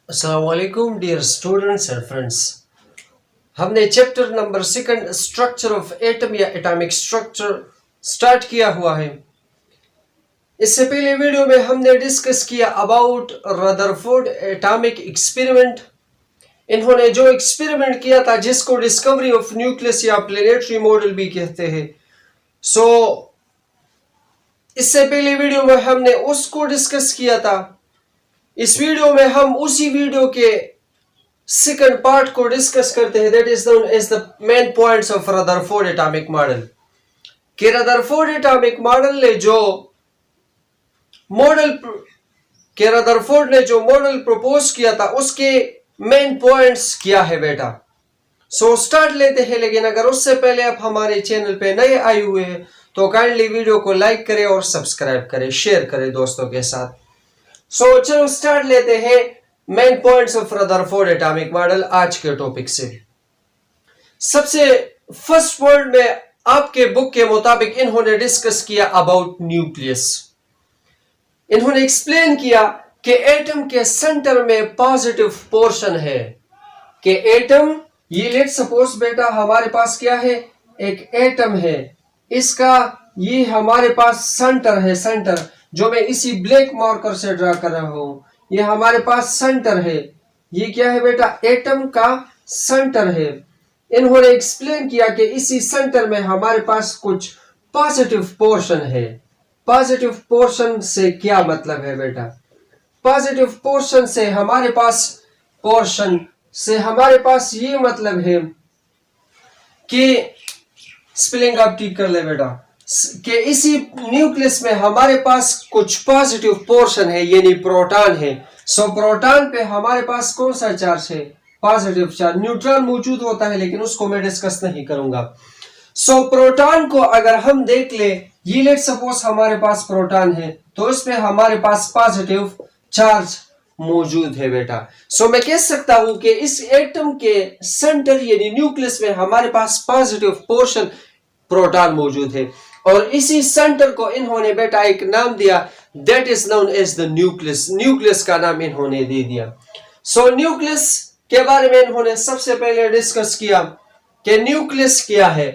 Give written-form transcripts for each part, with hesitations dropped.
Assalamualaikum dear students and friends। हमने chapter number 2 structure of atom या atomic structure start किया हुआ है। इससे पहले वीडियो में हमने डिस्कस किया अबाउट रदरफोर्ड एटॉमिक एक्सपेरिमेंट। इन्होंने जो एक्सपेरिमेंट किया था जिसको डिस्कवरी ऑफ न्यूक्लियस या प्लेनेटरी मॉडल भी कहते हैं। इससे पहले वीडियो में हमने उसको डिस्कस किया था। इस वीडियो में हम उसी वीडियो के सेकंड पार्ट को डिस्कस करते हैं, that is known as the main points of Rutherford atomic model. कि रदरफोर्ड एटॉमिक मॉडल ने जो मॉडल प्रपोज किया था उसके मेन पॉइंट्स क्या है बेटा। स्टार्ट लेते हैं। लेकिन अगर उससे पहले आप हमारे चैनल पे नए आए हुए हैं तो काइंडली वीडियो को लाइक करें और सब्सक्राइब करें, शेयर करें दोस्तों के साथ। चलो स्टार्ट लेते हैं main points of Rutherford atomic model आज के टॉपिक से। सबसे फर्स्ट पॉइंट में आपके बुक के मुताबिक इन्होंने डिस्कस किया अबाउट न्यूक्लियस। इन्होंने एक्सप्लेन किया कि एटम के सेंटर में पॉजिटिव पोर्शन है। कि एटम, ये लेट सपोज बेटा हमारे पास क्या है, एक एटम है, इसका ये हमारे पास सेंटर है, सेंटर जो मैं इसी ब्लैक मार्कर से ड्रा कर रहा हूं, ये हमारे पास सेंटर है। ये क्या है बेटा, एटम का सेंटर है। इन्होंने एक्सप्लेन किया कि इसी सेंटर में हमारे पास कुछ पॉजिटिव पोर्शन है। पॉजिटिव पोर्शन से क्या मतलब है बेटा, पॉजिटिव पोर्शन से हमारे पास ये मतलब है कि स्पेलिंग आप ठीक कर ले बेटा, कि इसी न्यूक्लियस में हमारे पास कुछ पॉजिटिव पोर्शन है यानी प्रोटॉन है। प्रोटॉन पे हमारे पास कौन सा चार्ज है, पॉजिटिव चार्ज। न्यूट्रॉन मौजूद होता है लेकिन उसको मैं डिस्कस नहीं करूंगा। प्रोटॉन को अगर हम देख ले, ये लेट सपोज हमारे पास प्रोटॉन है तो इसमें हमारे पास पॉजिटिव चार्ज मौजूद है बेटा। मैं कह सकता हूं कि इस एटम के सेंटर यानी न्यूक्लियस में हमारे पास पॉजिटिव पोर्शन प्रोटॉन मौजूद है और इसी सेंटर को इन्होंने बेटा एक नाम दिया, that is known as the nucleus. Nucleus का नाम इन्होंने दे दिया। न्यूक्लियस के बारे में इन्होंने सबसे पहले डिस्कस किया कि न्यूक्लियस क्या है।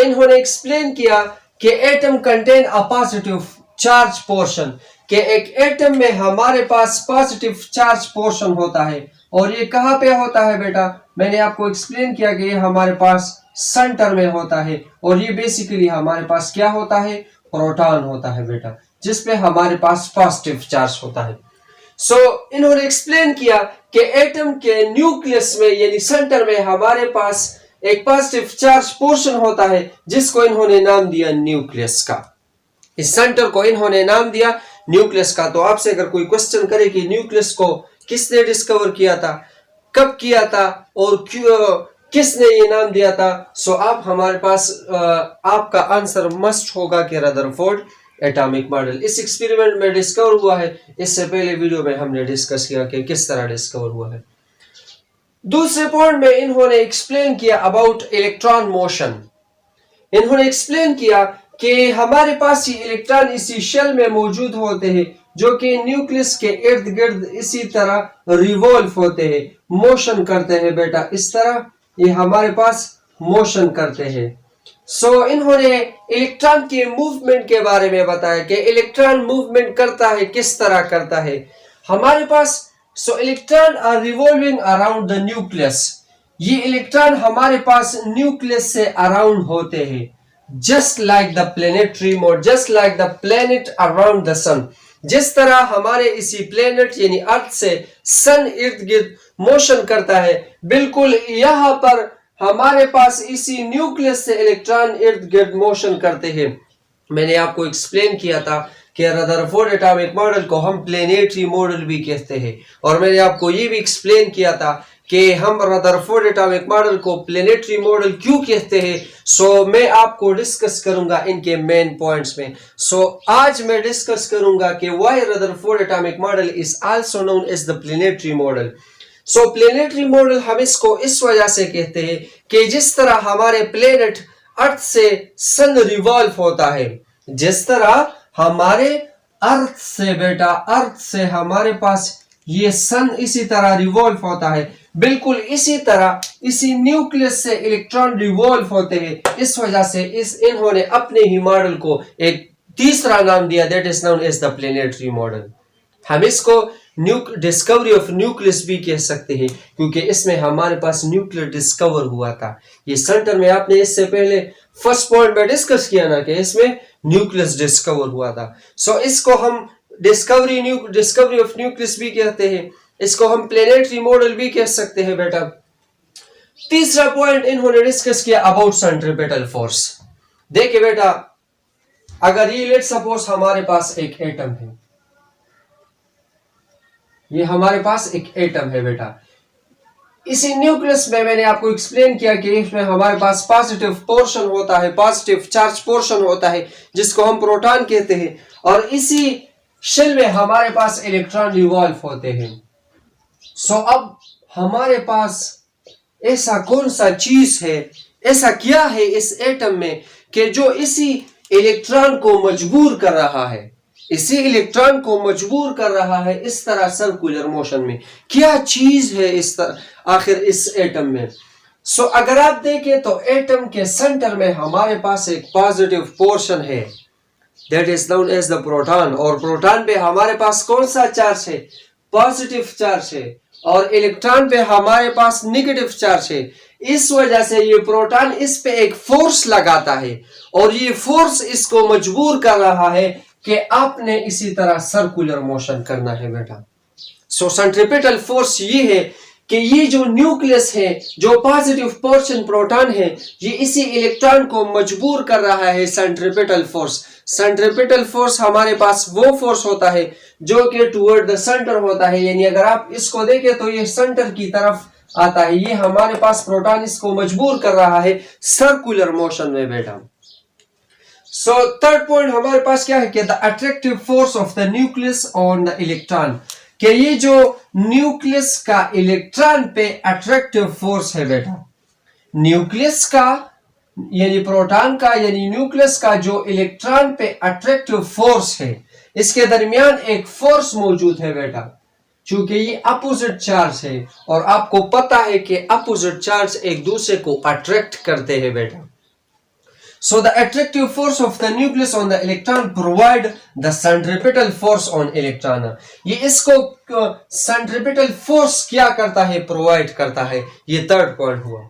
इन्होंने एक्सप्लेन किया कि atom contain a positive charge portion, कि एक एटम में हमारे पास पॉजिटिव चार्ज पोर्शन होता है। और ये कहां पे होता है बेटा, मैंने आपको एक्सप्लेन किया कि ये हमारे पास सेंटर में होता है और ये बेसिकली हमारे पास क्या होता है, प्रोटॉन होता है बेटा, जिसपे हमारे पास पॉजिटिव चार्ज होता है। इन्होंने एक्सप्लेन किया कि एटम के न्यूक्लियस में यानी सेंटर में हमारे पास एक पॉजिटिव चार्ज पोर्शन होता है जिसको इन्होंने नाम दिया न्यूक्लियस का। इस सेंटर को इन्होंने नाम दिया न्यूक्लियस का। तो आपसे अगर कोई क्वेश्चन करे कि न्यूक्लियस को किसने डिस्कवर किया था, कब किया था और क्यों, किसने ये नाम दिया था, आप हमारे पास आपका आंसर मस्ट होगा कि रदरफोर्ड एटॉमिक मॉडल इस एक्सपेरिमेंट में डिस्कवर हुआ है। इससे पहले वीडियो में हमने डिस्कस किया कि किस तरह डिस्कवर हुआ है। दूसरे पॉइंट में इन्होंने एक्सप्लेन किया अबाउट इलेक्ट्रॉन मोशन। इन्होंने एक्सप्लेन किया कि हमारे पास ये इलेक्ट्रॉन इसी शेल में मौजूद होते हैं जो कि न्यूक्लियस के इर्द गिर्द इसी तरह रिवॉल्व होते हैं, मोशन करते हैं बेटा, इस तरह ये हमारे पास मोशन करते हैं। इन्होंने इलेक्ट्रॉन के मूवमेंट के बारे में बताया कि इलेक्ट्रॉन मूवमेंट करता है, किस तरह करता है हमारे पास। Electron are revolving around the nucleus. ये इलेक्ट्रॉन हमारे पास न्यूक्लियस से अराउंड होते हैं, just like the planetary model, just like the planet around the sun. जिस तरह हमारे इसी प्लेनेट यानी अर्थ से सन इर्द गिर्द मोशन करता है, बिल्कुल यहां पर हमारे पास इसी न्यूक्लियस से इलेक्ट्रॉन इर्द गिर्द मोशन करते हैं। मैंने आपको एक्सप्लेन किया था कि रदरफोर्ड एटॉमिक मॉडल को हम प्लेनेटरी मॉडल भी कहते हैं और मैंने आपको ये भी एक्सप्लेन किया था कि हम रदरफोर्ड एटॉमिक मॉडल को प्लेनेटरी मॉडल क्यों कहते हैं। मैं आपको डिस्कस करूंगा इनके मेन पॉइंट्स में। आज मैं डिस्कस करूंगा कि why Rutherford atomic model is also known as the planetary model. Planetary model हम इसको इस वजह से कहते हैं कि जिस तरह हमारे प्लेनेट अर्थ से सन रिवॉल्व होता है, जिस तरह हमारे अर्थ से बेटा, अर्थ से हमारे पास ये सन इसी तरह रिवॉल्व होता है, बिल्कुल इसी तरह इसी न्यूक्लियस से इलेक्ट्रॉन रिवॉल्व होते हैं। इस वजह से इन्होंने अपने ही मॉडल को एक तीसरा नाम दिया, that is known as the planetary model. हम इसको डिस्कवरी ऑफ न्यूक्लियस भी कह सकते हैं, क्योंकि इसमें हमारे पास न्यूक्लियर डिस्कवर हुआ था। ये सेंटर में आपने इससे पहले फर्स्ट पॉइंट में डिस्कस किया ना कि इसमें न्यूक्लियस डिस्कवर हुआ था। सो इसको हम डिस्कवरी ऑफ न्यूक्लियस भी कहते हैं, इसको हम प्लेनेटरी मॉडल भी कह सकते हैं बेटा। तीसरा पॉइंट इन्होंने डिस्कस किया अबाउट सेंट्रीपिटल फोर्स। देखिए बेटा, अगर ये लेट सपोज हमारे पास एक एटम है, ये हमारे पास एक एटम है बेटा, इसी न्यूक्लियस में मैंने आपको एक्सप्लेन किया कि इसमें हमारे पास पॉजिटिव पोर्शन होता है, पॉजिटिव चार्ज पोर्शन होता है जिसको हम प्रोटॉन कहते हैं, और इसी शेल में हमारे पास इलेक्ट्रॉन रिवॉल्व होते हैं। सो अब हमारे पास ऐसा कौन सा चीज है, ऐसा क्या है इस एटम में कि जो इसी इलेक्ट्रॉन को मजबूर कर रहा है, इसी इलेक्ट्रॉन को मजबूर कर रहा है इस तरह सर्कुलर मोशन में? क्या चीज है इस तरह आखिर इस एटम में? सो अगर आप देखें तो एटम के सेंटर में हमारे पास एक पॉजिटिव पोर्शन है, that is known as the proton, और प्रोटॉन पे हमारे पास कौन सा चार्ज है? पॉजिटिव चार्ज है, और इलेक्ट्रॉन पे हमारे पास नेगेटिव चार्ज है। इस वजह से ये प्रोटॉन इस पे एक फोर्स लगाता है, और ये फोर्स इसको मजबूर कर रहा है कि आपने इसी तरह सर्कुलर मोशन करना है बेटा। सो सेंट्रीपिटल फोर्स ये है कि ये जो न्यूक्लियस है, जो पॉजिटिव पोर्शन प्रोटॉन है, ये इसी इलेक्ट्रॉन को मजबूर कर रहा है। सेंट्रीपिटल फोर्स, सेंट्रीपिटल फोर्स हमारे पास वो फोर्स होता है जो कि टुवर्ड द सेंटर होता है, यानी अगर आप इसको देखें तो ये सेंटर की तरफ आता है। ये हमारे पास प्रोटॉन इसको मजबूर कर रहा है सर्कुलर मोशन में बेटा। सो थर्ड पॉइंट हमारे पास क्या है कि the attractive force of the nucleus on the electron, कि ये जो न्यूक्लियस का इलेक्ट्रॉन पे अट्रैक्टिव फोर्स है बेटा, न्यूक्लियस का यानी प्रोटॉन का यानी न्यूक्लियस का जो इलेक्ट्रॉन पे अट्रैक्टिव फोर्स है, इसके दरमियान एक फोर्स मौजूद है बेटा। चूंकि ये अपोजिट चार्ज है, और आपको पता है कि अपोजिट चार्ज एक दूसरे को अट्रैक्ट करते हैं बेटा। So the attractive force of the nucleus on the electron provide the centripetal force on electron. ये इसको centripetal force क्या करता है? प्रोवाइड करता है। ये थर्ड पॉइंट हुआ।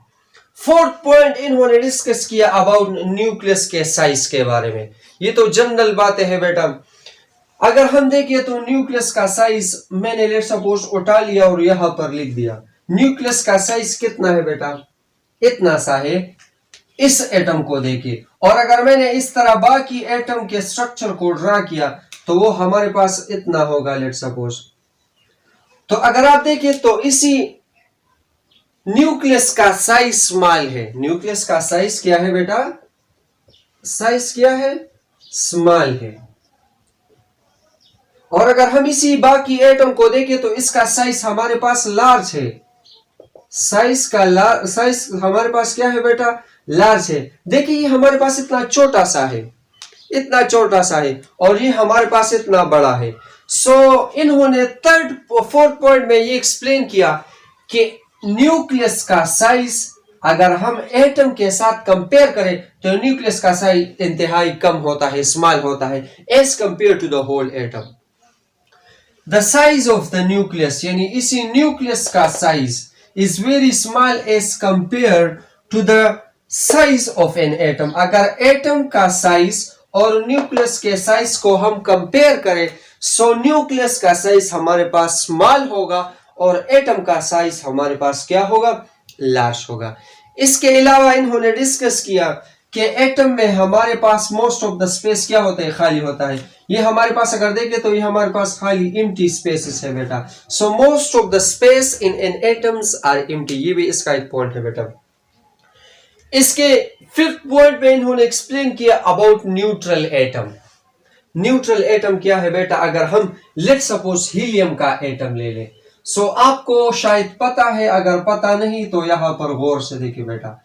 फोर्थ पॉइंट इन्होंने डिस्कस किया अबाउट न्यूक्लियस के साइज के बारे में। ये तो जनरल बातें हैं बेटा। अगर हम देखें तो न्यूक्लियस का साइज मैंने लेट सपोज उठा लिया और यहां पर लिख दिया। न्यूक्लियस का साइज कितना है बेटा? इतना सा है। इस एटम को देखिए, और अगर मैंने इस तरह बाकी एटम के स्ट्रक्चर को ड्रा किया तो वो हमारे पास इतना होगा लेट सपोज। तो अगर आप देखें तो इसी न्यूक्लियस का साइज स्मॉल है। न्यूक्लियस का साइज क्या है बेटा? साइज क्या है? स्मॉल है। और अगर हम इसी बाकी एटम को देखें तो इसका साइज हमारे पास लार्ज है। साइज हमारे पास क्या है बेटा? लार्ज है। देखिए ये हमारे पास इतना छोटा सा है, इतना छोटा सा है, और ये हमारे पास इतना बड़ा है। सो इन्होंने फोर्थ पॉइंट में ये एक्सप्लेन किया कि न्यूक्लियस का साइज अगर हम एटम के साथ कंपेयर करें तो न्यूक्लियस का साइज इंतहाई कम होता है, स्मॉल होता है as compare to the whole atom. The size of the nucleus यानी इसी न्यूक्लियस का size is very small as compare to the size of an atom. अगर एटम का साइज और न्यूक्लियस के साइज को हम कंपेयर करें सो न्यूक्लियस का साइज हमारे पास स्मॉल होगा और एटम का साइज हमारे पास क्या होगा? लार्ज होगा। इसके अलावा इन्होंने डिस्कस किया कि एटम में हमारे पास मोस्ट ऑफ द स्पेस क्या होता है? खाली होता है। ये हमारे पास अगर देखें तो ये हमारे पास खाली एम्प्टी स्पेसेस है बेटा। So most of the space in an atoms are empty. ये भी इसका एक पॉइंट है बेटा। इसके फिफ्थ पॉइंट में इन्होंने एक्सप्लेन किया about neutral atom. Neutral atom क्या है बेटा? अगर हम लेट सपोज हीलियम का एटम ले लें, सो आपको शायद पता है, अगर पता नहीं तो यहां पर गौर से देखिए बेटा।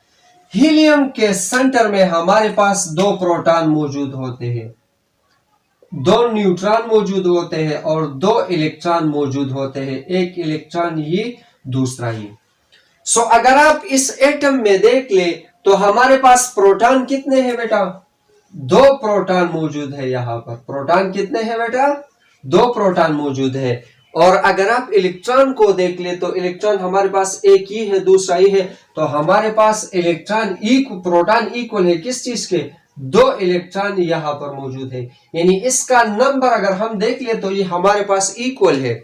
हीलियम के सेंटर में हमारे पास 2 प्रोटॉन मौजूद होते हैं। दो न्यूट्रॉन मौजूद होते हैं और दो इलेक्ट्रॉन मौजूद होते हैं, एक इलेक्ट्रॉन ये दूसरा ये। सो अगर आप इस एटम में देख ले तो हमारे पास प्रोटॉन कितने हैं बेटा? दो प्रोटॉन मौजूद है यहाँ पर। प्रोटॉन कितने हैं बेटा? दो प्रोटॉन मौजूद है। और अगर आप इलेक्ट्रॉन को देख ले तो इलेक्ट्रॉन हमारे पास एक ही है, दूसरा ही है। तो हमारे पास इलेक्ट्रॉन प्रोटॉन इक्वल है किस चीज के? दो इलेक्ट्रॉन यहाँ पर मौजूद है। यानी इसका नंबर अगर हम देख ले तो ये हमारे पास इक्वल है।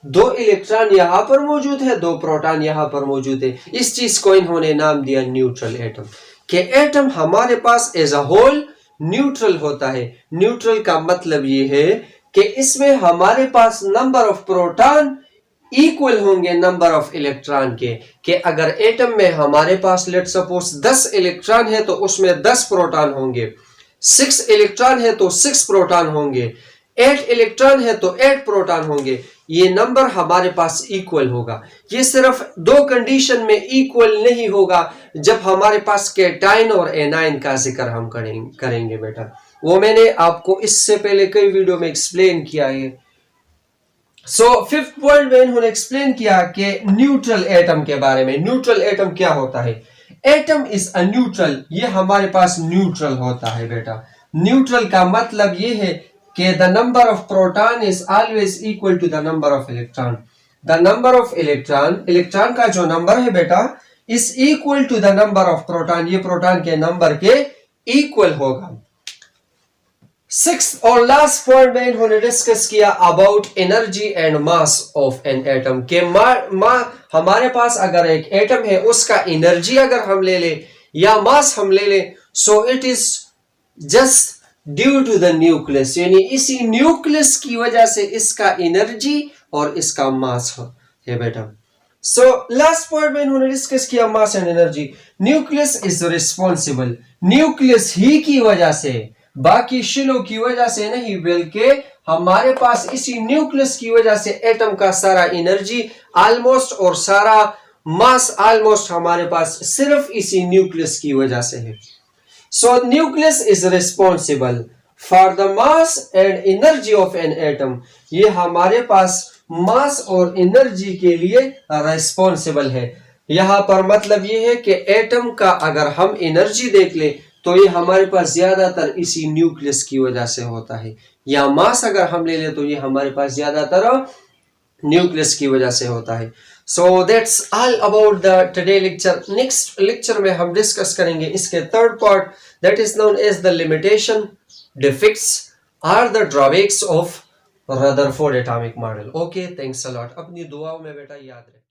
दो इलेक्ट्रॉन यहाँ पर मौजूद है, दो प्रोटॉन यहाँ पर मौजूद है। इस चीज को इन्होंने नाम दिया न्यूट्रल एटम। के एटम हमारे पास एज अ होल न्यूट्रल होता है। न्यूट्रल का मतलब ये है कि इसमें हमारे पास नंबर ऑफ प्रोटॉन इक्वल होंगे नंबर ऑफ इलेक्ट्रॉन के अगर एटम में हमारे पास लेट सपोज 10 इलेक्ट्रॉन है तो उसमें 10 प्रोटॉन होंगे, 6 इलेक्ट्रॉन है तो 6 प्रोटॉन होंगे, 8 इलेक्ट्रॉन है तो 8 प्रोटॉन होंगे। ये नंबर हमारे पास इक्वल होगा। ये सिर्फ दो कंडीशन में इक्वल नहीं होगा, जब हमारे पास कैटायन और एनायन का जिक्र हम करेंगे बेटा। वो मैंने आपको इससे पहले कई वीडियो में एक्सप्लेन किया है। सो फिफ्थ पॉइंट में इन्होंने एक्सप्लेन किया कि न्यूट्रल एटम के बारे में। न्यूट्रल एटम क्या होता है? Atom is a neutral. ये हमारे पास न्यूट्रल होता है बेटा। न्यूट्रल का मतलब ये है कि the number of proton is always equal to the number of electron. The number of electron का जो नंबर है बेटा is equal to the number of proton. ये प्रोटॉन के नंबर के इक्वल होगा। सिक्स्थ और लास्ट पॉइंट में इन्होंने डिस्कस किया about energy and mass of an atom के हमारे पास अगर एक एटम है उसका एनर्जी अगर हम ले ले या मास हम ले ले, so it is just due to the nucleus. यानी इसी न्यूक्लियस की वजह से इसका एनर्जी और इसका मास है बेटा। सो लास्ट पॉइंट में इन्होंने डिस्कस किया mass and energy. Nucleus is responsible. Nucleus ही की वजह से, बाकी शिलों की वजह से नहीं, बल्कि हमारे पास इसी न्यूक्लियस की वजह से एटम का सारा एनर्जी ऑलमोस्ट और सारा मास ऑलमोस्ट हमारे पास सिर्फ इसी न्यूक्लियस की वजह से है। सो nucleus is responsible for the mass and energy of an atom. ये हमारे पास मास और एनर्जी के लिए रिस्पॉन्सिबल है। यहां पर मतलब ये है कि एटम का अगर हम एनर्जी देख ले तो ये हमारे पास ज्यादातर इसी न्यूक्लियस की वजह से होता है, या मास अगर हम ले ले तो ये हमारे पास ज्यादातर न्यूक्लियस की वजह से होता है। So that's all about the today lecture. Next lecture में हम डिस्कस करेंगे इसके third part, that is known as the limitation, defects or the drawbacks of Rutherford atomic model. Okay, thanks a lot. अपनी दुआओं में बेटा याद रखें।